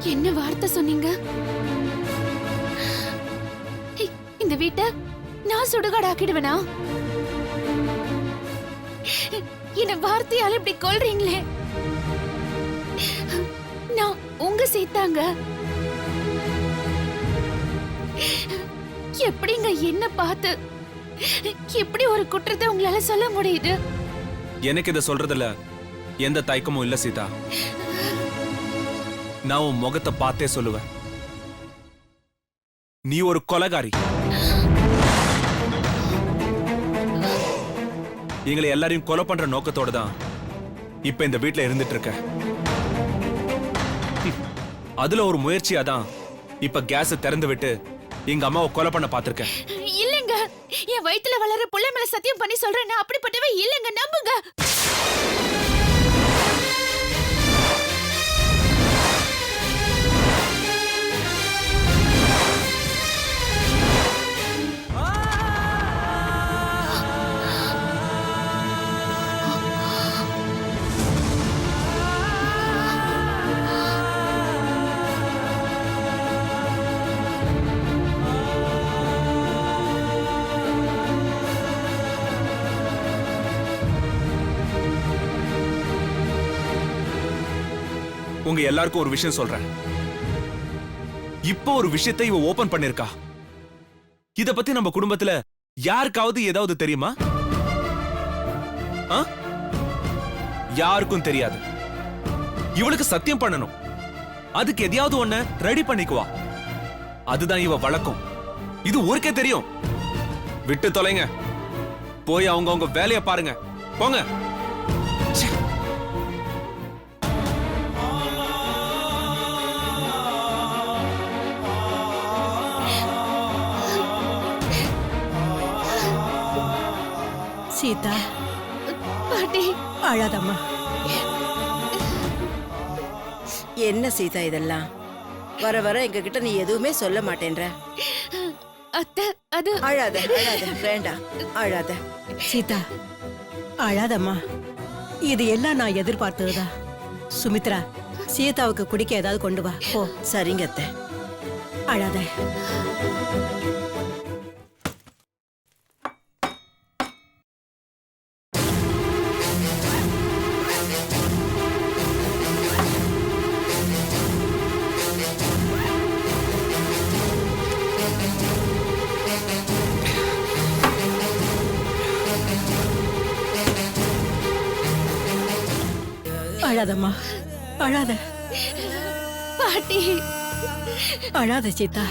என்ன வார்த்தை சொன்னீங்க? இந்த வீட்டை நான் சுடுகாடு ஆக்கிடுவேனா? என்ன வார்த்தையால இப்படி கொல்றீங்களே? நான் உங்க சீதாங்க. எப்படிங்க என்ன பார்த்து எப்படி ஒரு குற்றத்தை உங்களால சொல்ல முடியுது? எனக்கு இதை சொல்றதுல எந்த தயக்கமும் இல்ல சீதா. நான் உன் முகத்தை பார்த்தே சொல்லுவேன், நீ ஒரு கொலைகாரி. எங்களை எல்லாரையும் கொலை பண்ற நோக்கத்தோட தான் இப்ப இந்த வீட்டுல இருந்துட்டு இருக்க. அதுல ஒரு முயற்சியா தான் இப்ப கேஸ் திறந்து விட்டு எங்க அம்மாவை கொலை பண்ண பாத்திருக்கேன். இல்லங்க, என் வயித்துல வளர புள்ள மேல சத்தியம் பண்ணி சொல்றேன், நான் அப்படிப்பட்டவே இல்லங்க, நம்புங்க. உங்க எல்லாருக்கும் ஒரு விஷயம் சொல்றேன். இப்போ ஒரு விஷயத்தை இவ ஓபன் பண்ணிருக்கா. இத பத்தி நம்ம குடும்பத்துல யாருக்காவது ஏதாவது தெரியுமா? யாருக்கும் தெரியாது. இவளுக்கு சத்தியம் பண்ணணும், அதுக்கு எதையாவது ஒண்ண ரெடி பண்ணிக்குவா. அதுதான் இவ வழக்கம். இது ஊருக்கே தெரியும். விட்டு தொலைங்க, போய் அவங்க வேலையை பாருங்க, போங்க. சீதா, பாட்டி அழாதம்மா. என்ன சீதா இதெல்லாம்? வர வர எங்க கிட்ட நீ எதுவுமே சொல்ல மாட்டேன்ற. அத்தை, அது அழாத அழாத, வேண்டாம் அழாத. சீதா, அழாதம்மா. இது எல்லாம் நான் எதிர்பார்த்ததுதான். சுமித்ரா, சீதாவுக்கு குடிக்க ஏதாவது கொண்டு வா போ. சரிங்க அத்தை. அழாத. அழாதம்மா, அழாத. பாட்டி அழாத சீதா.